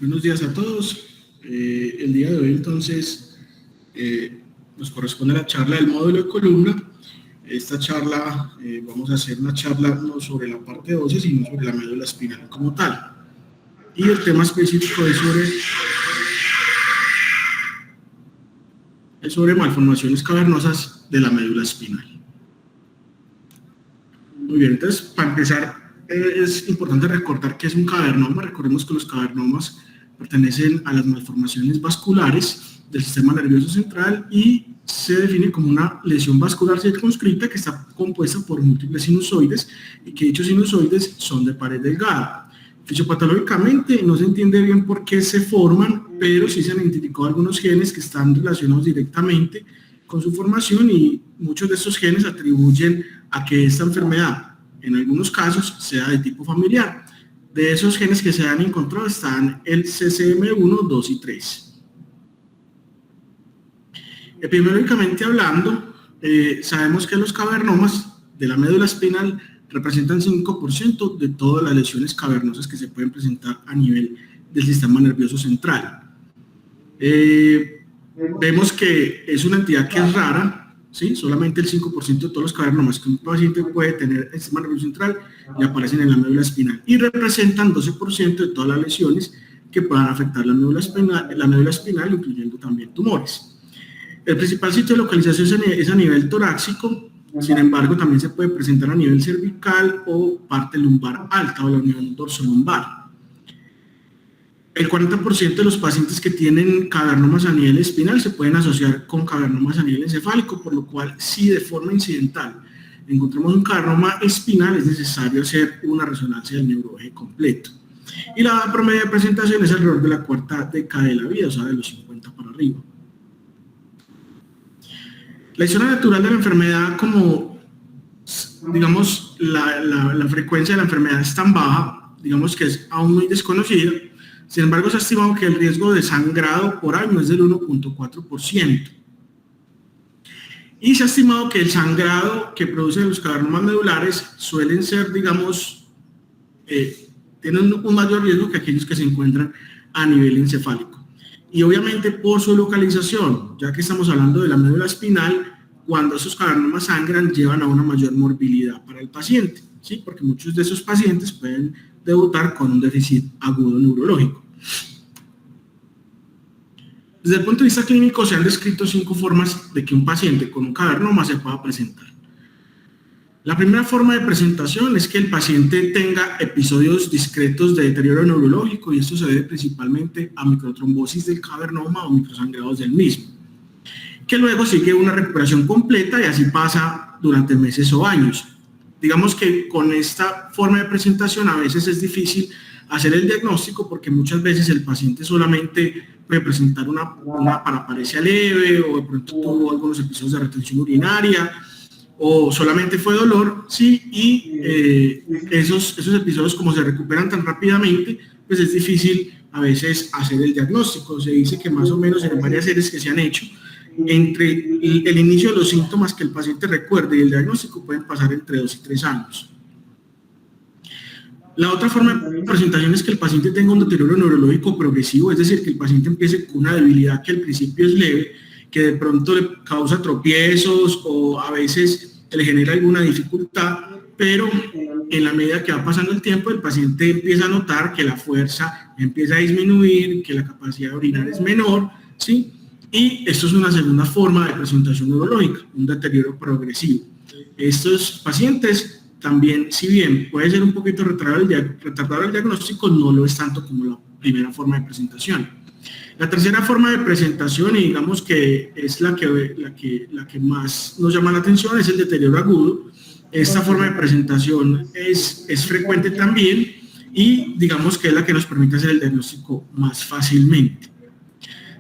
Buenos días a todos. El día de hoy, entonces, nos corresponde la charla del módulo de columna. Esta charla, vamos a hacer una charla no sobre la parte ósea, sino sobre la médula espinal como tal. Y el tema específico es sobre malformaciones cavernosas de la médula espinal. Muy bien, entonces, para empezar, es importante recordar que es un cavernoma. Recordemos que los cavernomas pertenecen a las malformaciones vasculares del sistema nervioso central y se define como una lesión vascular circunscrita que está compuesta por múltiples sinusoides y que dichos sinusoides son de pared delgada. Fisiopatológicamente no se entiende bien por qué se forman, pero sí se han identificado algunos genes que están relacionados directamente con su formación y muchos de estos genes atribuyen a que esta enfermedad, en algunos casos, sea de tipo familiar. De esos genes que se han encontrado están el CCM1, 2 y 3. Epidemiológicamente hablando, sabemos que los cavernomas de la médula espinal representan 5% de todas las lesiones cavernosas que se pueden presentar a nivel del sistema nervioso central. Vemos que es una entidad que es rara, ¿sí? Solamente el 5% de todos los cavernomas que un paciente puede tener en el sistema nervioso central le aparecen en la médula espinal y representan 12% de todas las lesiones que puedan afectar la médula espinal, incluyendo también tumores. El principal sitio de localización es a nivel torácico, sin embargo también se puede presentar a nivel cervical o parte lumbar alta o la unión dorsolumbar. El 40% de los pacientes que tienen cavernomas a nivel espinal se pueden asociar con cavernomas a nivel encefálico, por lo cual si de forma incidental encontramos un cavernoma espinal es necesario hacer una resonancia del neuroeje completo. Y la edad promedio de presentación es alrededor de la cuarta década de la vida, o sea, de los 50 para arriba. La historia natural de la enfermedad, como digamos la frecuencia de la enfermedad es tan baja, digamos que es aún muy desconocida. Sin embargo, se ha estimado que el riesgo de sangrado por año es del 1.4%. Y se ha estimado que el sangrado que producen los cavernomas medulares suelen ser, digamos, tienen un mayor riesgo que aquellos que se encuentran a nivel encefálico. Y obviamente por su localización, ya que estamos hablando de la médula espinal, cuando esos cavernomas sangran, llevan a una mayor morbilidad para el paciente, ¿sí? Porque muchos de esos pacientes pueden debutar con un déficit agudo neurológico. Desde el punto de vista clínico se han descrito 5 formas de que un paciente con un cavernoma se pueda presentar. La primera forma de presentación es que el paciente tenga episodios discretos de deterioro neurológico y esto se debe principalmente a microtrombosis del cavernoma o microsangrados del mismo, que luego sigue una recuperación completa y así pasa durante meses o años. Digamos que con esta forma de presentación a veces es difícil hacer el diagnóstico porque muchas veces el paciente solamente puede presentar una paraparesia leve o de pronto tuvo algunos episodios de retención urinaria o solamente fue dolor, sí, y esos episodios como se recuperan tan rápidamente, pues es difícil a veces hacer el diagnóstico. Se dice que más o menos en varias series que se han hecho, entre el inicio de los síntomas que el paciente recuerde y el diagnóstico pueden pasar entre 2 y 3 años. La otra forma de presentación es que el paciente tenga un deterioro neurológico progresivo, es decir, que el paciente empiece con una debilidad que al principio es leve, que de pronto le causa tropiezos o a veces le genera alguna dificultad, pero en la medida que va pasando el tiempo, el paciente empieza a notar que la fuerza empieza a disminuir, que la capacidad de orinar es menor, ¿sí? Y esto es una segunda forma de presentación neurológica, un deterioro progresivo. Estos pacientes también, si bien puede ser un poquito retardado el diagnóstico, no lo es tanto como la primera forma de presentación. La tercera forma de presentación, y digamos que es la que más nos llama la atención, es el deterioro agudo. Esta forma de presentación es frecuente también y digamos que es la que nos permite hacer el diagnóstico más fácilmente.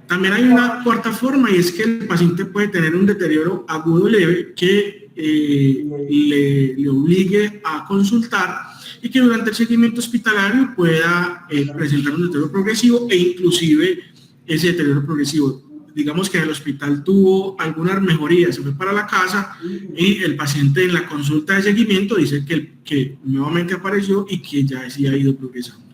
También hay una cuarta forma y es que el paciente puede tener un deterioro agudo leve que le obligue a consultar y que durante el seguimiento hospitalario pueda presentar un deterioro progresivo e inclusive ese deterioro progresivo, digamos que en el hospital tuvo algunas mejorías, se fue para la casa y el paciente en la consulta de seguimiento dice que nuevamente apareció y que ya sí ha ido progresando.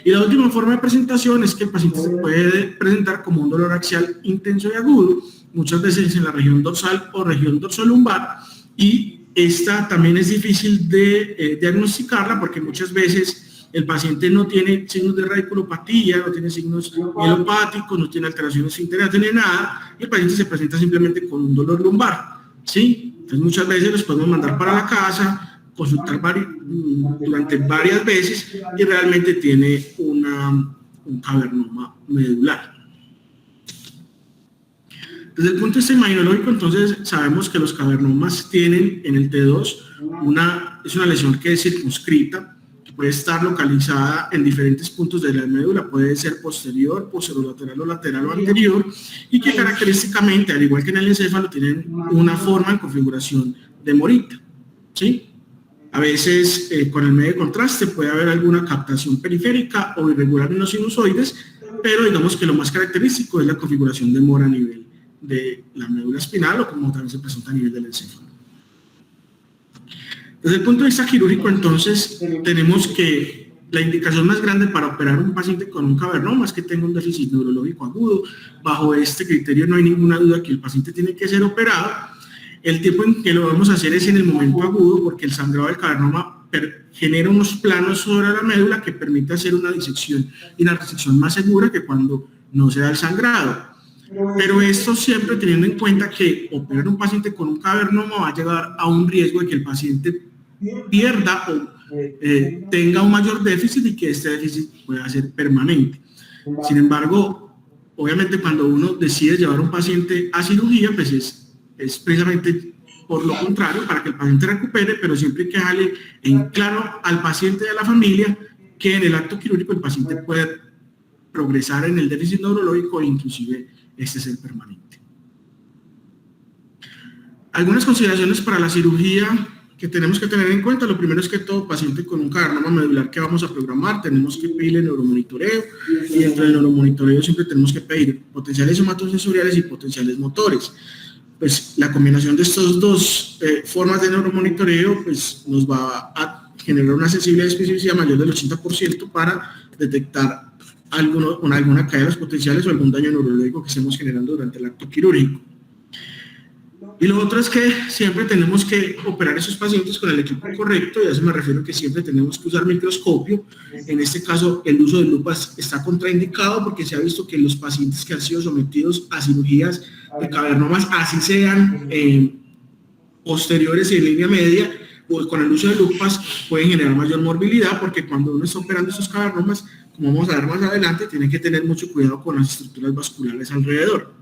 Y la última forma de presentación es que el paciente se puede presentar como un dolor axial intenso y agudo, muchas veces en la región dorsal o región dorsolumbar, y esta también es difícil de diagnosticarla porque muchas veces el paciente no tiene signos de radiculopatía, no tiene signos mielopáticos, no tiene alteraciones internas, no tiene nada, y el paciente se presenta simplemente con un dolor lumbar, ¿sí? Entonces muchas veces los podemos mandar para la casa, consultar durante varias veces y realmente tiene un cavernoma medular. Desde el punto de vista imaginológico, entonces sabemos que los cavernomas tienen en el T2 es una lesión que es circunscrita, que puede estar localizada en diferentes puntos de la médula, puede ser posterior, posterolateral o lateral o anterior, y que característicamente, al igual que en el encéfalo, tienen una forma en configuración de morita, ¿sí? A veces con el medio de contraste puede haber alguna captación periférica o irregular en los sinusoides, pero digamos que lo más característico es la configuración de mora a nivel de la médula espinal o como también se presenta a nivel del encéfalo. Desde el punto de vista quirúrgico, entonces, tenemos que la indicación más grande para operar un paciente con un cavernoma es que tenga un déficit neurológico agudo. Bajo este criterio no hay ninguna duda que el paciente tiene que ser operado. El tiempo en que lo vamos a hacer es en el momento agudo porque el sangrado del cavernoma genera unos planos sobre la médula que permite hacer una disección y una resección más segura que cuando no se da el sangrado. Pero esto siempre teniendo en cuenta que operar un paciente con un cavernoma va a llevar a un riesgo de que el paciente pierda o tenga un mayor déficit y que este déficit pueda ser permanente. Sin embargo, obviamente cuando uno decide llevar a un paciente a cirugía, pues es precisamente por lo contrario, para que el paciente recupere, pero siempre hay que dejarle en claro al paciente y a la familia que en el acto quirúrgico el paciente puede progresar en el déficit neurológico e inclusive este ser permanente. Algunas consideraciones para la cirugía que tenemos que tener en cuenta. Lo primero es que todo paciente con un cavernoma medular que vamos a programar tenemos que pedirle neuromonitoreo, y dentro del neuromonitoreo siempre tenemos que pedir potenciales somatosensoriales y potenciales motores. Pues la combinación de estas dos formas de neuromonitoreo pues nos va a generar una sensibilidad y especificidad mayor del 80% para detectar alguna caída de los potenciales o algún daño neurológico que estemos generando durante el acto quirúrgico. Y lo otro es que siempre tenemos que operar esos pacientes con el equipo correcto, y a eso me refiero que siempre tenemos que usar microscopio. En este caso, el uso de lupas está contraindicado porque se ha visto que los pacientes que han sido sometidos a cirugías de cavernomas, así sean posteriores y en línea media, o con el uso de lupas, pueden generar mayor morbilidad, porque cuando uno está operando esos cavernomas, como vamos a ver más adelante, tiene que tener mucho cuidado con las estructuras vasculares alrededor.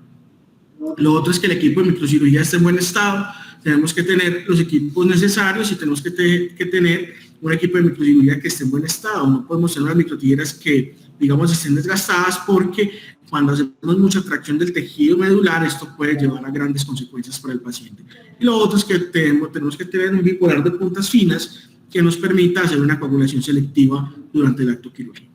Lo otro es que el equipo de microcirugía esté en buen estado. Tenemos que tener los equipos necesarios y tenemos que tener un equipo de microcirugía que esté en buen estado. No podemos tener unas microtijeras que, digamos, estén desgastadas, porque cuando hacemos mucha tracción del tejido medular, esto puede llevar a grandes consecuencias para el paciente. Y lo otro es que tenemos que tener un bipolar de puntas finas que nos permita hacer una coagulación selectiva durante el acto quirúrgico.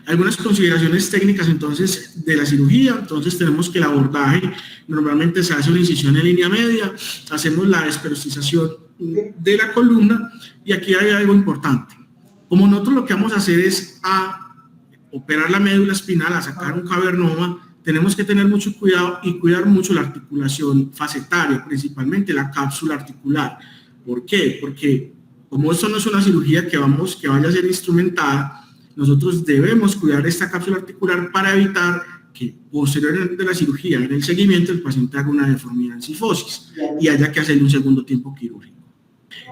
Algunas consideraciones técnicas entonces de la cirugía. Entonces tenemos que el abordaje normalmente se hace una incisión en línea media, hacemos la desperostización de la columna, y aquí hay algo importante. Como nosotros lo que vamos a hacer es operar la médula espinal, a sacar un cavernoma, tenemos que tener mucho cuidado y cuidar mucho la articulación facetaria, principalmente la cápsula articular. ¿Por qué? Porque como esto no es una cirugía que vaya a ser instrumentada, nosotros debemos cuidar esta cápsula articular para evitar que posteriormente a la cirugía, en el seguimiento, el paciente haga una deformidad en cifosis y haya que hacer un segundo tiempo quirúrgico.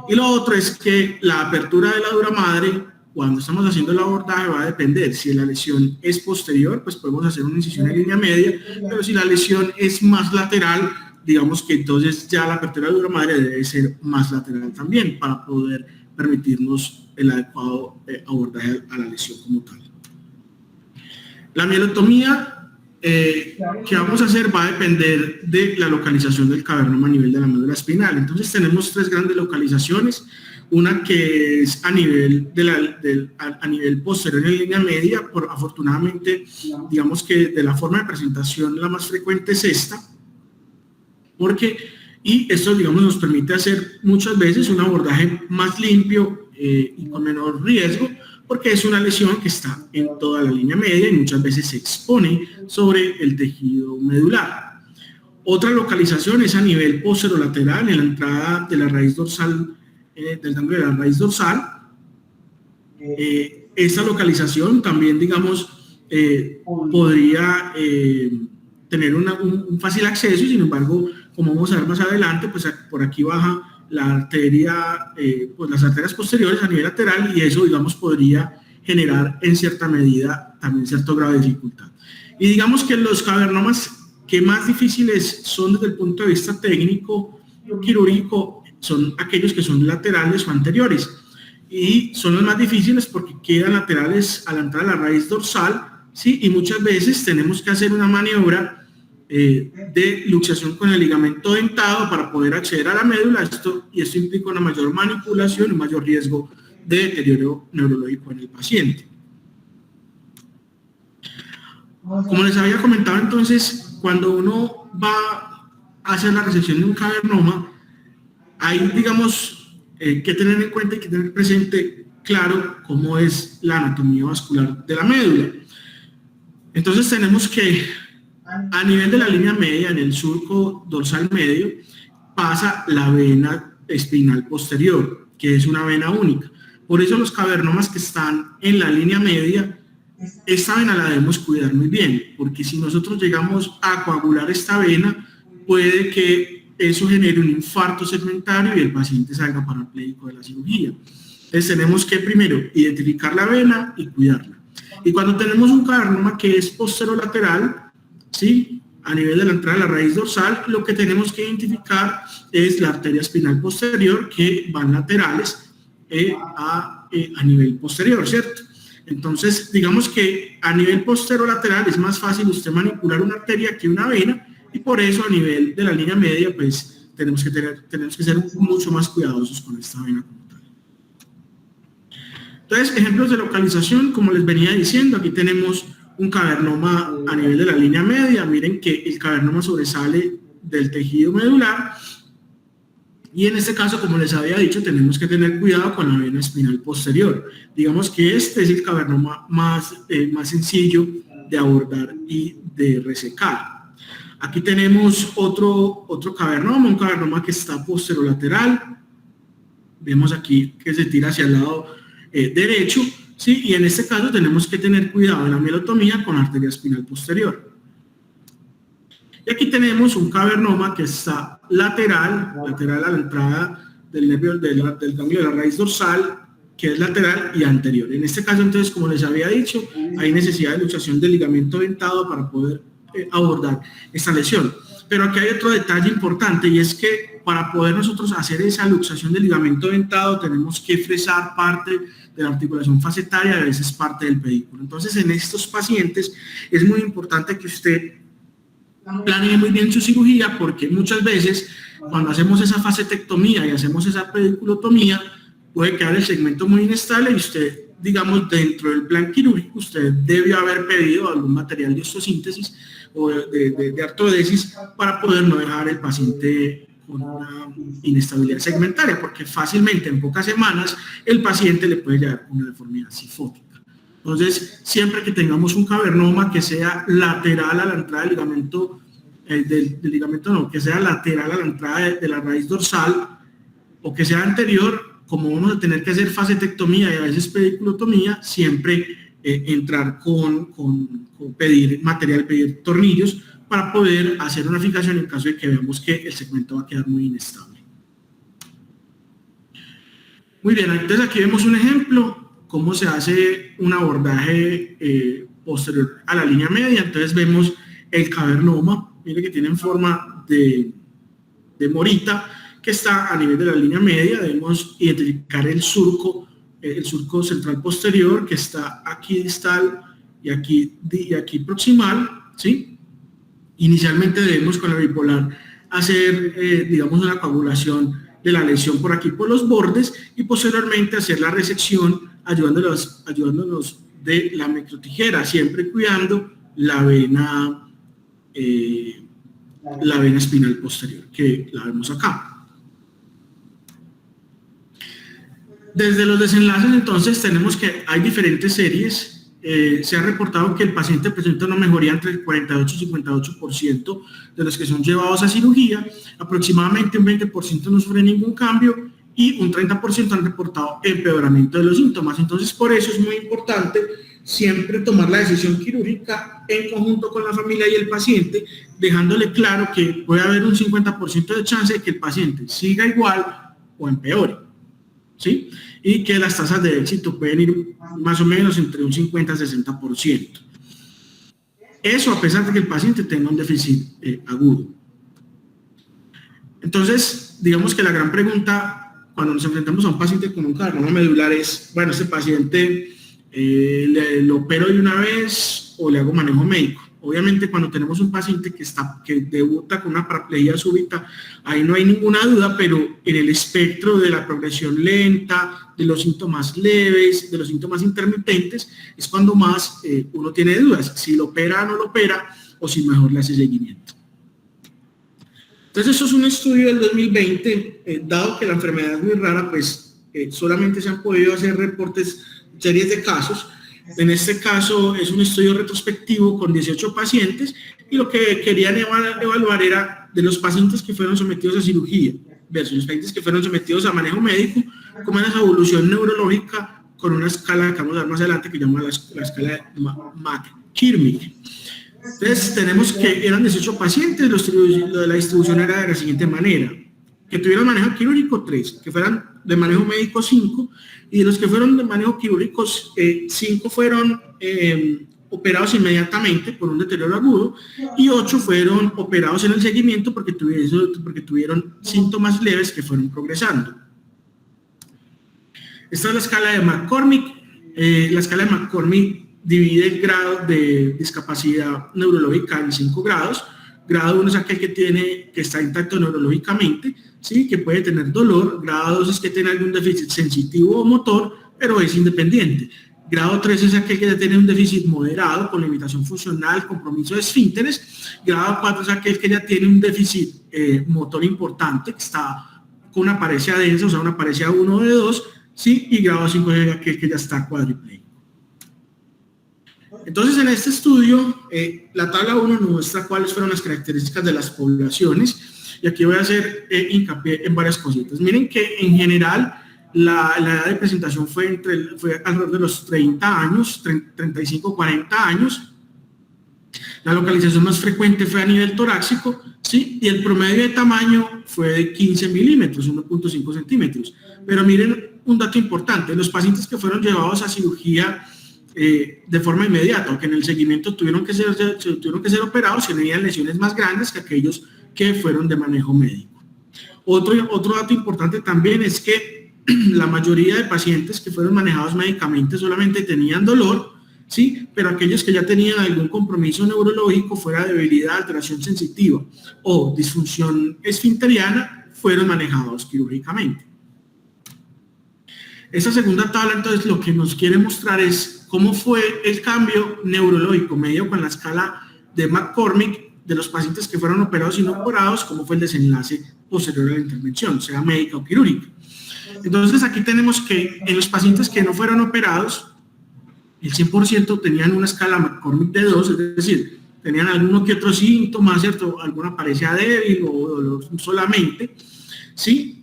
Y lo otro es que la apertura de la dura madre, cuando estamos haciendo el abordaje, va a depender. Si la lesión es posterior, pues podemos hacer una incisión en línea media, pero si la lesión es más lateral, digamos que entonces ya la apertura de dura madre debe ser más lateral también, para poder permitirnos el adecuado abordaje a la lesión como tal. La mielotomía que vamos a hacer va a depender de la localización del cavernoma a nivel de la médula espinal. Entonces tenemos tres grandes localizaciones, una que es a nivel, a nivel posterior en línea media. Afortunadamente, digamos que de la forma de presentación la más frecuente es esta, y esto, digamos, nos permite hacer muchas veces un abordaje más limpio y con menor riesgo, porque es una lesión que está en toda la línea media y muchas veces se expone sobre el tejido medular. Otra localización es a nivel posterolateral, en la entrada de la raíz dorsal, del ganglio de la raíz dorsal. Esta localización también, digamos, podría tener un fácil acceso, sin embargo, como vamos a ver más adelante, pues por aquí baja la arteria, pues las arterias posteriores a nivel lateral, y eso, digamos, podría generar en cierta medida también cierto grado de dificultad. Y digamos que los cavernomas que más difíciles son desde el punto de vista técnico quirúrgico son aquellos que son laterales o anteriores, y son los más difíciles porque quedan laterales a la entrada de la raíz dorsal, ¿sí? Y muchas veces tenemos que hacer una maniobra de luxación con el ligamento dentado para poder acceder a la médula, esto implica una mayor manipulación y un mayor riesgo de deterioro neurológico en el paciente. Como les había comentado, entonces, cuando uno va a hacer la resección de un cavernoma, hay, digamos, que tener en cuenta y que tener presente claro cómo es la anatomía vascular de la médula. Entonces tenemos que, a nivel de la línea media, en el surco dorsal medio, pasa la vena espinal posterior, que es una vena única. Por eso los cavernomas que están en la línea media, esta vena la debemos cuidar muy bien, porque si nosotros llegamos a coagular esta vena, puede que eso genere un infarto segmentario y el paciente salga parapléjico de la cirugía. Entonces tenemos que primero identificar la vena y cuidarla. Y cuando tenemos un cavernoma que es posterolateral, ¿sí?, a nivel de la entrada de la raíz dorsal, lo que tenemos que identificar es la arteria espinal posterior, que van laterales a nivel posterior, ¿cierto? Entonces, digamos que a nivel posterolateral es más fácil usted manipular una arteria que una vena, y por eso a nivel de la línea media, pues tenemos que ser mucho más cuidadosos con esta vena como tal. Entonces, ejemplos de localización, como les venía diciendo, aquí tenemos un cavernoma a nivel de la línea media. Miren que el cavernoma sobresale del tejido medular, y en este caso, como les había dicho, tenemos que tener cuidado con la vena espinal posterior. Digamos que este es el cavernoma más sencillo de abordar y de resecar. Aquí tenemos otro cavernoma, un cavernoma que está posterolateral. Vemos aquí que se tira hacia el lado derecho, ¿sí? Y en este caso tenemos que tener cuidado en la mielotomía con la arteria espinal posterior. Y aquí tenemos un cavernoma que está lateral a la entrada del nervio del ganglio de la raíz dorsal, que es lateral y anterior. En este caso, entonces, como les había dicho, hay necesidad de luxación del ligamento dentado para poder abordar esta lesión. Pero aquí hay otro detalle importante, y es que para poder nosotros hacer esa luxación del ligamento dentado tenemos que fresar parte de la articulación facetaria, a veces parte del pedículo. Entonces, en estos pacientes es muy importante que usted planee muy bien su cirugía, porque muchas veces cuando hacemos esa facetectomía y hacemos esa pediculotomía, puede quedar el segmento muy inestable y usted, digamos, dentro del plan quirúrgico, usted debe haber pedido algún material de osteosíntesis o de artrodesis para poder no dejar el paciente con una inestabilidad segmentaria, porque fácilmente en pocas semanas el paciente le puede llegar una deformidad sifótica. Entonces, siempre que tengamos un cavernoma que sea lateral a la entrada del ligamento, que sea lateral a la entrada de la raíz dorsal, o que sea anterior, como vamos a tener que hacer facetectomía y a veces pediculotomía, siempre entrar con pedir material, pedir tornillos para poder hacer una fijación en caso de que veamos que el segmento va a quedar muy inestable. Muy bien, entonces aquí vemos un ejemplo cómo se hace un abordaje posterior a la línea media. Entonces vemos el cavernoma, mire que tiene forma de morita, que está a nivel de la línea media. Debemos identificar el surco central posterior, que está aquí distal y aquí proximal, ¿sí? Inicialmente debemos con la bipolar hacer, digamos, una coagulación de la lesión por aquí por los bordes, y posteriormente hacer la resección ayudándonos de la microtijera, siempre cuidando la vena espinal posterior, que la vemos acá. Desde los desenlaces, entonces, tenemos que hay diferentes series. Se ha reportado que el paciente presenta una mejoría entre el 48 y 58% de los que son llevados a cirugía, aproximadamente un 20% no sufre ningún cambio y un 30% han reportado empeoramiento de los síntomas. Entonces, por eso es muy importante siempre tomar la decisión quirúrgica en conjunto con la familia y el paciente, dejándole claro que puede haber un 50% de chance de que el paciente siga igual o empeore, ¿sí? Y que las tasas de éxito pueden ir más o menos entre un 50 a 60%. Eso a pesar de que el paciente tenga un déficit agudo. Entonces, digamos que la gran pregunta cuando nos enfrentamos a un paciente con un carcinoma medular es, bueno, este paciente lo opero de una vez o le hago manejo médico. Obviamente cuando tenemos un paciente que debuta con una paraplegia súbita, ahí no hay ninguna duda, pero en el espectro de la progresión lenta, de los síntomas leves, de los síntomas intermitentes, es cuando más uno tiene dudas, si lo opera o no lo opera, o si mejor le hace seguimiento. Entonces eso es un estudio del 2020, dado que la enfermedad es muy rara, pues solamente se han podido hacer reportes, series de casos. En este caso es un estudio retrospectivo con 18 pacientes y lo que querían evaluar era de los pacientes que fueron sometidos a cirugía versus los pacientes que fueron sometidos a manejo médico, cómo era esa evolución neurológica con una escala que vamos a ver más adelante que llama la escala de McCormick. Entonces tenemos que eran 18 pacientes, la distribución era de la siguiente manera: que tuvieran manejo quirúrgico 3, que fueran de manejo médico 5, y de los que fueron de manejo quirúrgico 5 fueron operados inmediatamente por un deterioro agudo y 8 fueron operados en el seguimiento porque tuvieron síntomas leves que fueron progresando. Esta es la escala de McCormick. La escala de McCormick divide el grado de discapacidad neurológica en 5 grados. Grado 1 es aquel que está intacto neurológicamente, ¿sí? Que puede tener dolor. Grado 2 es que tiene algún déficit sensitivo o motor, pero es independiente. Grado 3 es aquel que ya tiene un déficit moderado con limitación funcional, compromiso de esfínteres. Grado 4 es aquel que ya tiene un déficit motor importante, que está con una paresia densa, o sea, una paresia 1 o de 2, ¿sí? Y grado 5 es aquel que ya está cuadripléjico. Entonces, en este estudio, la tabla 1 nos muestra cuáles fueron las características de las poblaciones, y aquí voy a hacer hincapié en varias cositas. Miren que en general la edad de presentación fue alrededor de los 30 años, 35, 40 años. La localización más frecuente fue a nivel torácico, ¿sí? Y el promedio de tamaño fue de 15 milímetros, 1.5 centímetros. Pero miren un dato importante: los pacientes que fueron llevados a cirugía de forma inmediata, o que en el seguimiento tuvieron que ser operados, tenían lesiones más grandes que aquellos que fueron de manejo médico. Otro dato importante también es que la mayoría de pacientes que fueron manejados médicamente solamente tenían dolor, ¿sí? Pero aquellos que ya tenían algún compromiso neurológico, fuera debilidad, alteración sensitiva o disfunción esfinteriana, fueron manejados quirúrgicamente. Esta segunda tabla, entonces, lo que nos quiere mostrar es cómo fue el cambio neurológico medido con la escala de McCormick de los pacientes que fueron operados y no operados, cómo fue el desenlace posterior a la intervención, sea médica o quirúrgica. Entonces, aquí tenemos que en los pacientes que no fueron operados, el 100% tenían una escala McCormick de 2, es decir, tenían alguno que otro síntoma, ¿cierto? Alguna parecia débil o dolor solamente, ¿sí?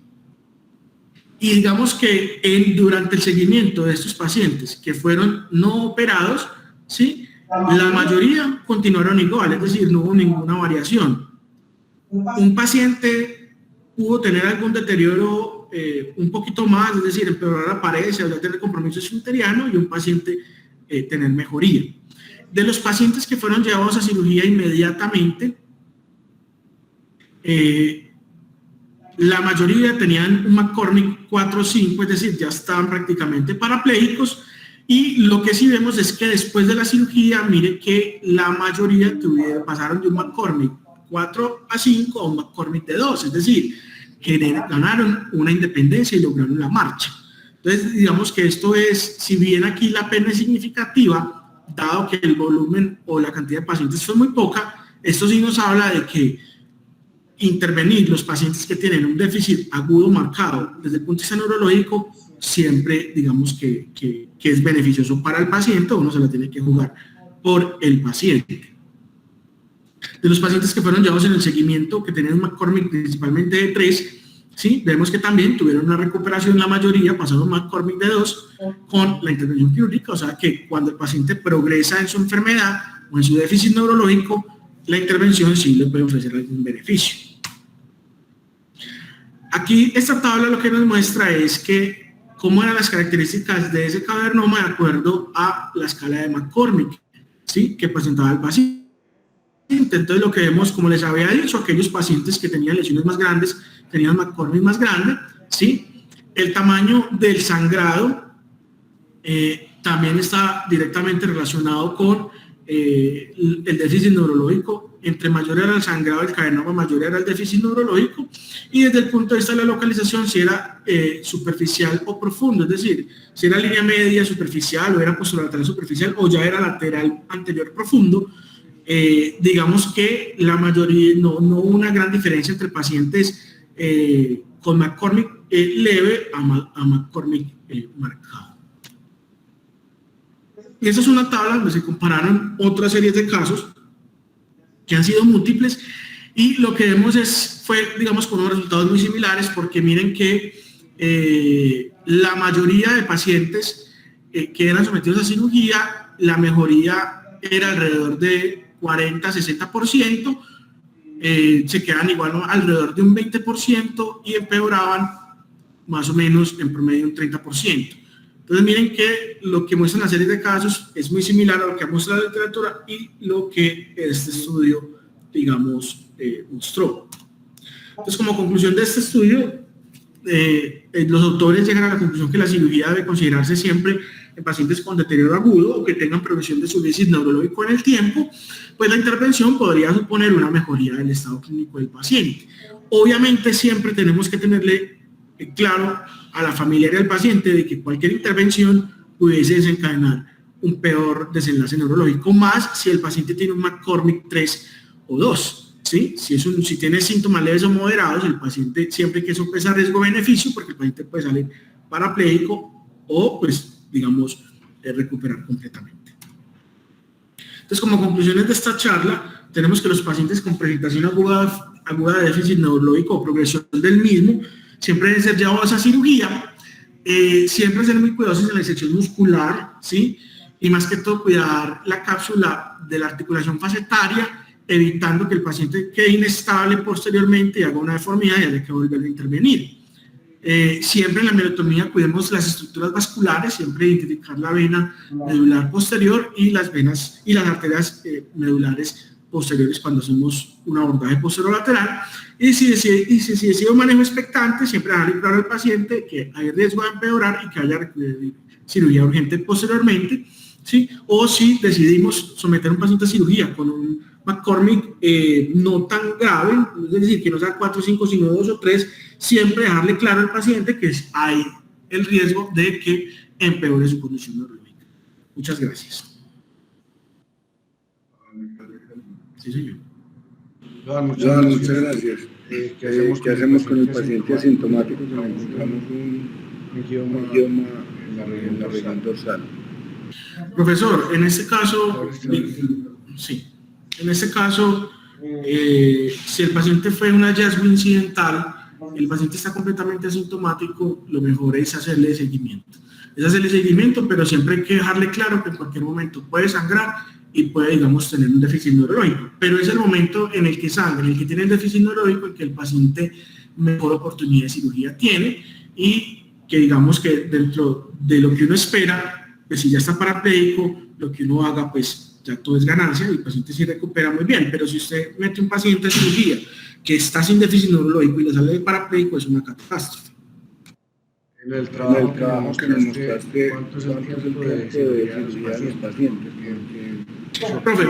Y digamos que durante el seguimiento de estos pacientes que fueron no operados, ¿sí? La mayoría continuaron igual, es decir, no hubo ninguna variación. Un paciente pudo tener algún deterioro un poquito más, es decir, empeorar la parecia o ya tener compromiso esfinteriano, y un paciente tener mejoría. De los pacientes que fueron llevados a cirugía inmediatamente, la mayoría tenían un McCormick 4 o 5, es decir, ya estaban prácticamente parapléjicos, y lo que sí vemos es que después de la cirugía, mire que la mayoría pasaron de un McCormick 4 a 5 a un McCormick de 2, es decir, que ganaron una independencia y lograron la marcha. Entonces, digamos que esto es, si bien aquí la pena es significativa, dado que el volumen o la cantidad de pacientes fue muy poca, esto sí nos habla de que intervenir los pacientes que tienen un déficit agudo marcado desde el punto de vista neurológico siempre digamos que es beneficioso para el paciente, uno se la tiene que jugar por el paciente. De los pacientes que fueron llevados en el seguimiento, que tenían McCormick principalmente de 3, ¿sí? Vemos que también tuvieron una recuperación, la mayoría pasaron McCormick de 2 con la intervención quirúrgica, o sea que cuando el paciente progresa en su enfermedad o en su déficit neurológico, la intervención sí le puede ofrecer algún beneficio. Aquí esta tabla lo que nos muestra es que cómo eran las características de ese cavernoma de acuerdo a la escala de McCormick, ¿sí? Que presentaba el paciente. Entonces lo que vemos, como les había dicho, aquellos pacientes que tenían lesiones más grandes, tenían McCormick más grande, ¿sí? El tamaño del sangrado también está directamente relacionado con el déficit neurológico. Entre mayor era el sangrado del cavernoma, mayor era el déficit neurológico, y desde el punto de vista de la localización, si era superficial o profundo, es decir, si era línea media superficial o era posterolateral superficial o ya era lateral anterior profundo, digamos que la mayoría, no hubo una gran diferencia entre pacientes con McCormick leve a McCormick marcado. Y esa es una tabla donde se compararon otras series de casos que han sido múltiples, y lo que vemos fue, digamos, con unos resultados muy similares, porque miren que la mayoría de pacientes que eran sometidos a cirugía, la mejoría era alrededor de 40-60%, se quedan igual alrededor de un 20% y empeoraban más o menos en promedio un 30%. Entonces miren que lo que muestran las series de casos es muy similar a lo que muestra la literatura y lo que este estudio, digamos, mostró. Entonces, como conclusión de este estudio, los autores llegan a la conclusión que la cirugía debe considerarse siempre en pacientes con deterioro agudo o que tengan progresión de su déficit neurológico en el tiempo, pues la intervención podría suponer una mejoría del estado clínico del paciente. Obviamente siempre tenemos que tenerle claro a la familia y al paciente de que cualquier intervención pudiese desencadenar un peor desenlace neurológico, más si el paciente tiene un McCormick 3 o 2, ¿sí? Si tiene síntomas leves o moderados, el paciente, siempre que eso pesa riesgo-beneficio, porque el paciente puede salir parapléjico o, pues, digamos, recuperar completamente. Entonces, como conclusiones de esta charla, tenemos que los pacientes con presentación aguda de déficit neurológico o progresión del mismo siempre deben ser llevados a cirugía, siempre ser muy cuidadosos en la disección muscular, ¿sí? Y más que todo cuidar la cápsula de la articulación facetaria, evitando que el paciente quede inestable posteriormente y haga una deformidad y haya que volver a intervenir. Siempre en la miotomía cuidemos las estructuras vasculares, siempre identificar la vena medular posterior y las venas y las arterias medulares posteriores cuando hacemos un abordaje posterolateral. Y si decide un manejo expectante, siempre dejarle claro al paciente que hay riesgo de empeorar y que haya cirugía urgente posteriormente, ¿sí? O si decidimos someter a un paciente a cirugía con un McCormick no tan grave, es decir, que no sea 4 o 5, sino 2 o 3, siempre dejarle claro al paciente que hay el riesgo de que empeore su condición neurológica. Muchas gracias. Sí, señor. Muchas gracias. ¿Qué hacemos con el paciente asintomático que encontramos un idioma en la región dorsal? Profesor, en este caso, sí, en este caso, si el paciente fue un hallazgo incidental, el paciente está completamente asintomático, lo mejor es hacerle seguimiento. Es hacerle seguimiento, pero siempre hay que dejarle claro que en cualquier momento puede sangrar y puede, digamos, tener un déficit neurológico. Pero es el momento en el que sangra, en el que tiene el déficit neurológico, en que el paciente mejor oportunidad de cirugía tiene y que, digamos, que dentro de lo que uno espera, pues si ya está parapléjico, lo que uno haga, pues ya todo es ganancia y el paciente sí recupera muy bien. Pero si usted mete un paciente a cirugía que está sin déficit neurológico y le sale de parapléjico, es una catástrofe. En el trabajo que nos mostraste, ¿cuánto es el tiempo de cirugía de los pacientes? Profe,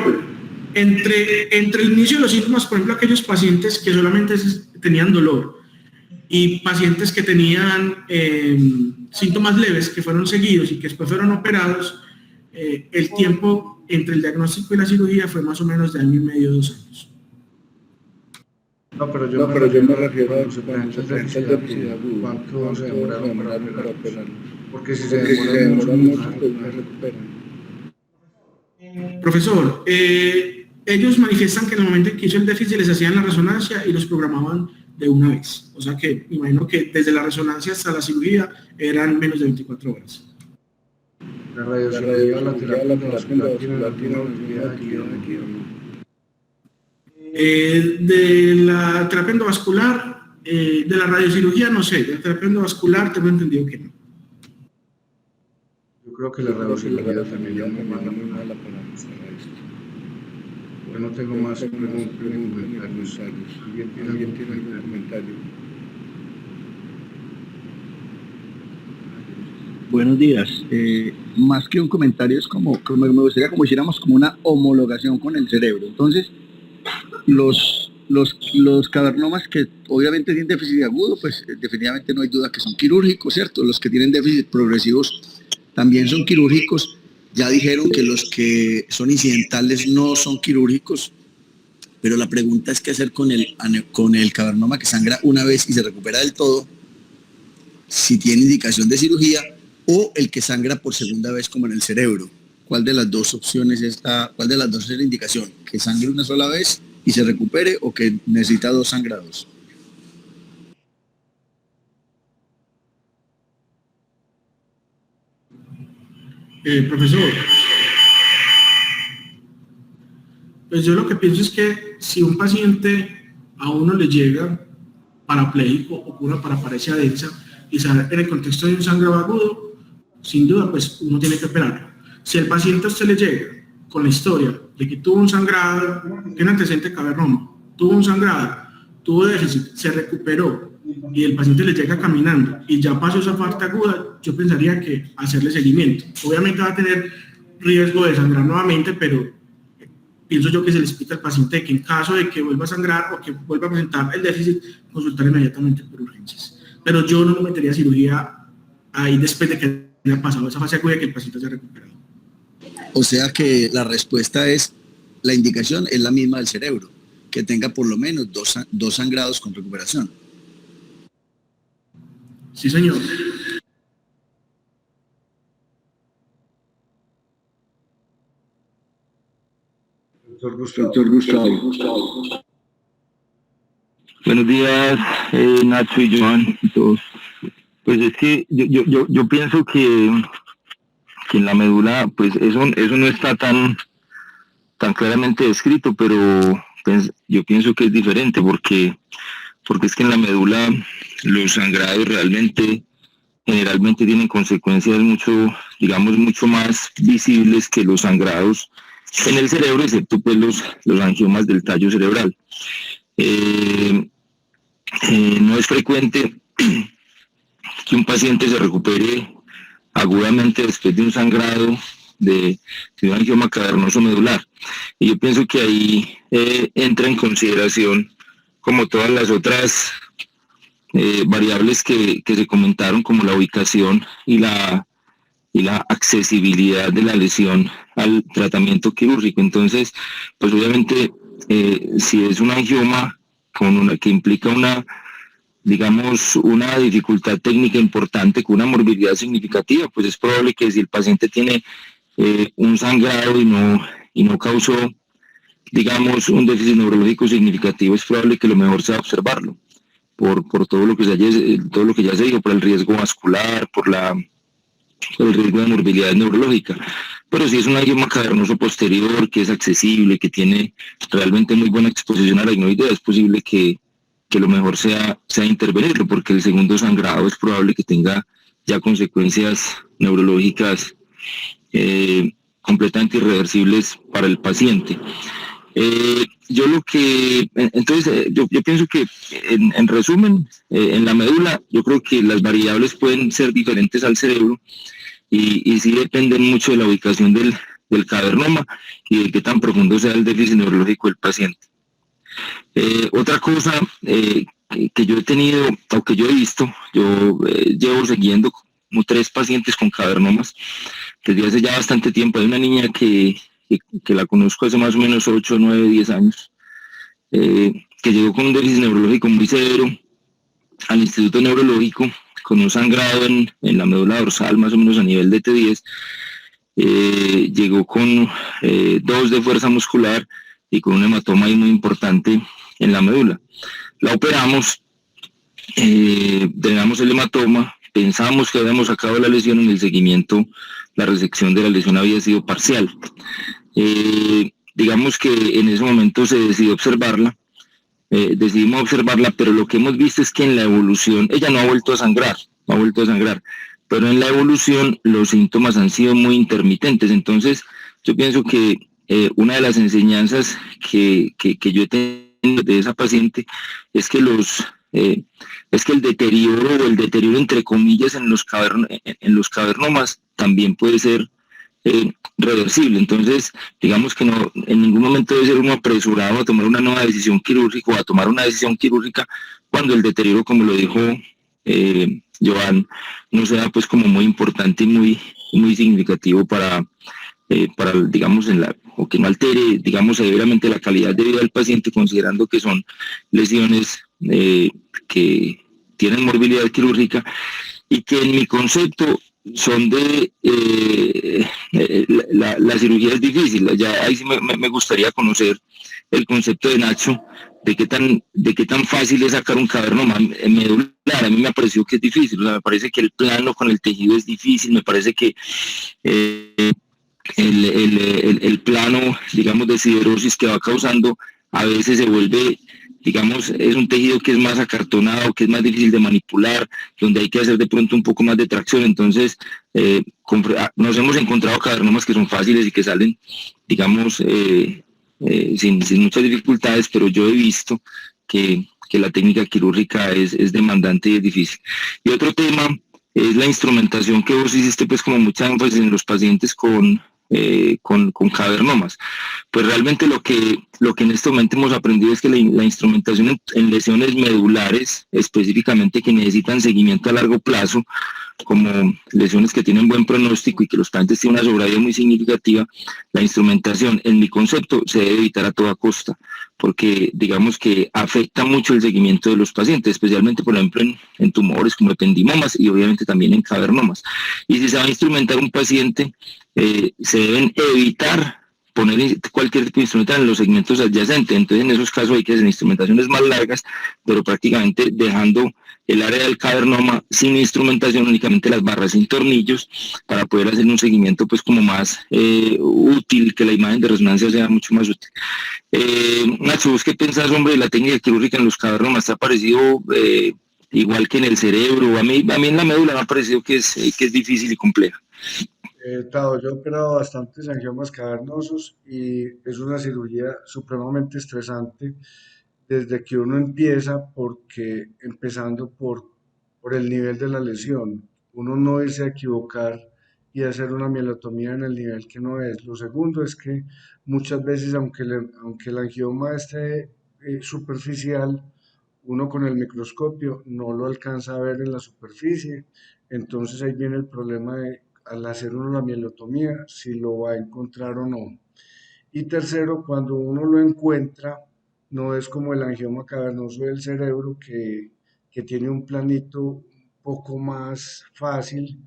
entre el inicio de los síntomas, por ejemplo, aquellos pacientes que solamente tenían dolor y pacientes que tenían síntomas leves, que fueron seguidos y que después fueron operados, el tiempo entre el diagnóstico y la cirugía fue más o menos de 1 año y medio, 2 años. No, pero yo me refiero a cuando se presenta el déficit agudo, ¿cuánto se demoraron para operarlo? Porque si se demoran mucho, pues no se recuperan. Profesor, ellos manifiestan que en el momento en que hizo el déficit les hacían la resonancia y los programaban de una vez. O sea que imagino que desde la resonancia hasta la cirugía eran menos de 24 horas. La radiocirugía o la terapia endovascular tienen alguna utilidad aquí o no. De la terapia endovascular, de la radiocirugía no sé, de la terapia endovascular tengo entendido que no. Yo creo que la radiocirugía también es muy mala para esto. Yo no tengo más preguntas. ¿Alguien tiene algún comentario? Buenos días. Más que un comentario, es como me gustaría como hiciéramos como una homologación con el cerebro. Entonces, los cavernomas que obviamente tienen déficit agudo, pues definitivamente no hay duda que son quirúrgicos, ¿cierto? Los que tienen déficit progresivos también son quirúrgicos. Ya dijeron que los que son incidentales no son quirúrgicos, pero la pregunta es qué hacer con el cavernoma que sangra una vez y se recupera del todo, si tiene indicación de cirugía, o el que sangra por segunda vez como en el cerebro. ¿Cuál de las dos opciones cuál de las dos es la indicación? ¿Que sangre una sola vez y se recupere o que necesita 2 sangrados? Profesor, pues yo lo que pienso es que si un paciente a uno le llega parapléjico o con una paraparesia densa y sale en el contexto de un sangrado agudo, sin duda pues uno tiene que operarlo. Si el paciente a usted le llega con la historia de que tuvo un sangrado, tiene antecedente cavernoma, tuvo un sangrado, tuvo déficit, se recuperó y el paciente le llega caminando y ya pasó esa parte aguda, yo pensaría que hacerle seguimiento. Obviamente va a tener riesgo de sangrar nuevamente, pero pienso yo que se le explica al paciente que en caso de que vuelva a sangrar o que vuelva a presentar el déficit, consultar inmediatamente por urgencias. Pero yo no lo metería a cirugía ahí después de que haya pasado esa fase aguda y que el paciente se haya recuperado. O sea que la respuesta es, la indicación es la misma del cerebro, que tenga por lo menos 2 sangrados con recuperación. Sí, señor. Doctor Gustavo. Buenos días, Nacho y Joan y todos. Pues es que yo pienso que en la médula, pues eso no está tan claramente descrito, pero pues, yo pienso que es diferente porque es que en la médula los sangrados generalmente tienen consecuencias mucho más visibles que los sangrados en el cerebro, excepto pues los angiomas del tallo cerebral. No es frecuente que un paciente se recupere agudamente después de un sangrado de un angioma cavernoso medular. Y yo pienso que ahí entra en consideración, como todas las otras variables que se comentaron, como la ubicación y la accesibilidad de la lesión al tratamiento quirúrgico. Entonces, pues obviamente, si es un angioma que implica una dificultad técnica importante, con una morbilidad significativa, pues es probable que si el paciente tiene un sangrado y no causó, un déficit neurológico significativo, es probable que lo mejor sea observarlo, por todo lo que ya se dijo, por el riesgo vascular, por el riesgo de morbilidad neurológica. Pero si es un angioma cavernoso posterior, que es accesible, que tiene realmente muy buena exposición a la aracnoidea, es posible que lo mejor sea intervenirlo, porque el segundo sangrado es probable que tenga ya consecuencias neurológicas completamente irreversibles para el paciente. Yo pienso que en resumen, en la médula, yo creo que las variables pueden ser diferentes al cerebro y sí dependen mucho de la ubicación del cavernoma y de qué tan profundo sea el déficit neurológico del paciente. Otra cosa que yo he tenido, o que yo he visto, yo llevo siguiendo como 3 pacientes con cavernomas desde hace ya bastante tiempo. Hay una niña que la conozco hace más o menos 8, 9, 10 años, que llegó con un déficit neurológico muy severo al Instituto Neurológico, con un sangrado en la médula dorsal, más o menos a nivel de T10, llegó con 2 de fuerza muscular y con un hematoma ahí muy importante en la médula. La operamos, drenamos el hematoma, pensamos que habíamos sacado la lesión. En el seguimiento la resección de la lesión había sido parcial. Digamos que en ese momento se decidió observarla, decidimos observarla, pero lo que hemos visto es que en la evolución, ella no ha vuelto a sangrar, pero en la evolución los síntomas han sido muy intermitentes. Entonces yo pienso que una de las enseñanzas que yo he tenido de esa paciente es que el deterioro entre comillas en los cavernomas también puede ser reversible. Entonces, digamos que no, en ningún momento debe ser uno apresurado a tomar una nueva decisión quirúrgica o a tomar una decisión quirúrgica cuando el deterioro, como lo dijo Joan, no sea pues como muy importante y muy significativo para digamos, o que no altere, digamos, severamente la calidad de vida del paciente, considerando que son lesiones que tienen morbilidad quirúrgica y que en mi concepto son la cirugía es difícil. Ya ahí sí me gustaría conocer el concepto de Nacho, de qué tan fácil es sacar un cavernoma medular. A mí me pareció que es difícil, o sea, me parece que el plano con el tejido es difícil, me parece que el plano, digamos, de siderosis que va causando a veces se vuelve, digamos, es un tejido que es más acartonado, que es más difícil de manipular, donde hay que hacer de pronto un poco más de tracción. Entonces nos hemos encontrado cavernomas que son fáciles y que salen, digamos, sin muchas dificultades, pero yo he visto que la técnica quirúrgica es demandante y es difícil. Y otro tema es la instrumentación que vos hiciste pues como mucha énfasis en los pacientes con cavernomas. Pues realmente lo que en este momento hemos aprendido es que la instrumentación en lesiones medulares, específicamente que necesitan seguimiento a largo plazo, como lesiones que tienen buen pronóstico y que los pacientes tienen una sobrevida muy significativa, la instrumentación, en mi concepto, se debe evitar a toda costa, porque digamos que afecta mucho el seguimiento de los pacientes, especialmente, por ejemplo, en tumores como ependimomas y obviamente también en cavernomas. Y si se va a instrumentar un paciente, se deben evitar poner cualquier tipo de instrumento en los segmentos adyacentes. Entonces, en esos casos hay que hacer instrumentaciones más largas, pero prácticamente dejando el área del cavernoma sin instrumentación, únicamente las barras sin tornillos, para poder hacer un seguimiento pues como más útil, que la imagen de resonancia sea mucho más útil. Nacho, ¿vos qué pensás, hombre, de la técnica quirúrgica en los cavernomas? ¿Te ha parecido igual que en el cerebro? A mí en la médula me ha parecido que es difícil y compleja. Tao, yo he operado bastantes angiomas cavernosos y es una cirugía supremamente estresante desde que uno empieza, porque empezando por el nivel de la lesión, uno no desea equivocar y hacer una mielotomía en el nivel que no es. Lo segundo es que muchas veces, aunque el angioma esté superficial, uno con el microscopio no lo alcanza a ver en la superficie. Entonces ahí viene el problema de, al hacer uno la mielotomía, si lo va a encontrar o no. Y tercero, cuando uno lo encuentra, no es como el angioma cavernoso del cerebro que tiene un planito un poco más fácil,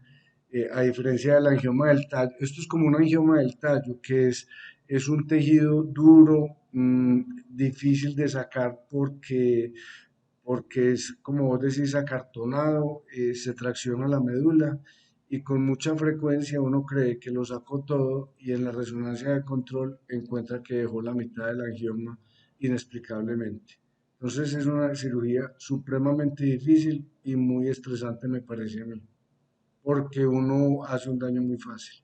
a diferencia del angioma del tallo. Esto es como un angioma del tallo, que es un tejido duro, difícil de sacar porque es, como vos decís, acartonado, se tracciona la médula y con mucha frecuencia uno cree que lo sacó todo y en la resonancia de control encuentra que dejó la mitad del angioma inexplicablemente. Entonces es una cirugía supremamente difícil y muy estresante, me parece a mí, porque uno hace un daño muy fácil.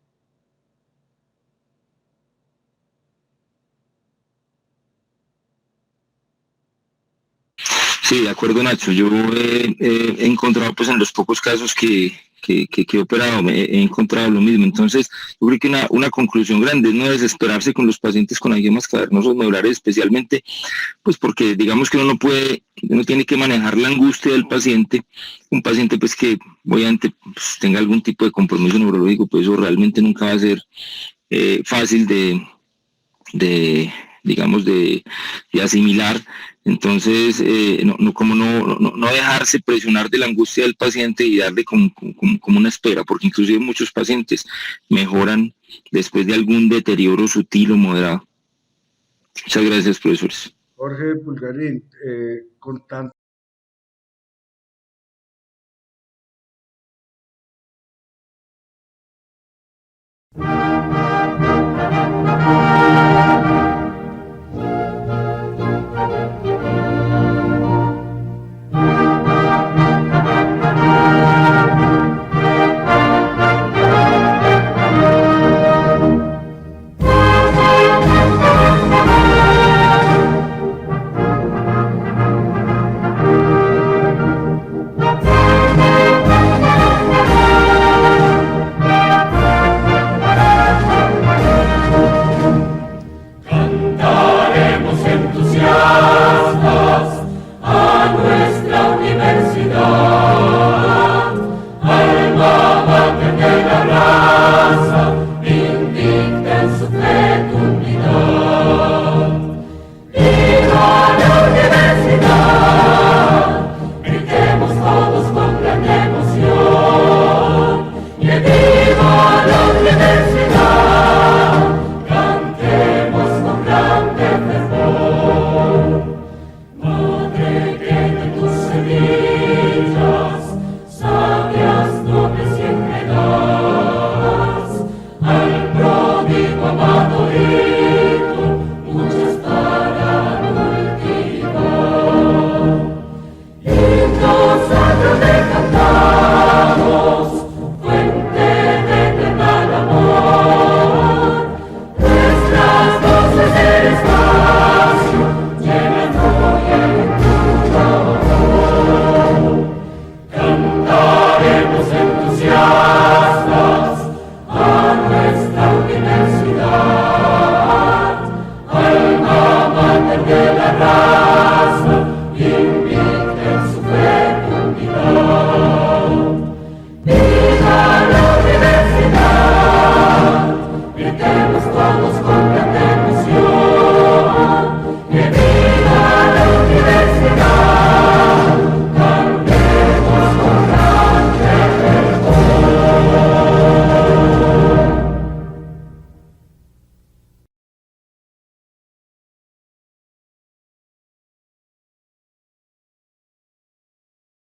Sí, de acuerdo, Nacho. Yo he encontrado, pues en los pocos casos que he operado, he encontrado lo mismo. Entonces, yo creo que una conclusión grande es no desesperarse con los pacientes con angiomas cavernosos medulares, especialmente, pues porque digamos que uno tiene que manejar la angustia del paciente. Un paciente, pues que obviamente pues, tenga algún tipo de compromiso neurológico, pues eso realmente nunca va a ser fácil de asimilar. Entonces, no dejarse presionar de la angustia del paciente y darle como una espera, porque inclusive muchos pacientes mejoran después de algún deterioro sutil o moderado. Muchas gracias, profesores. Jorge Pulgarín, con tanto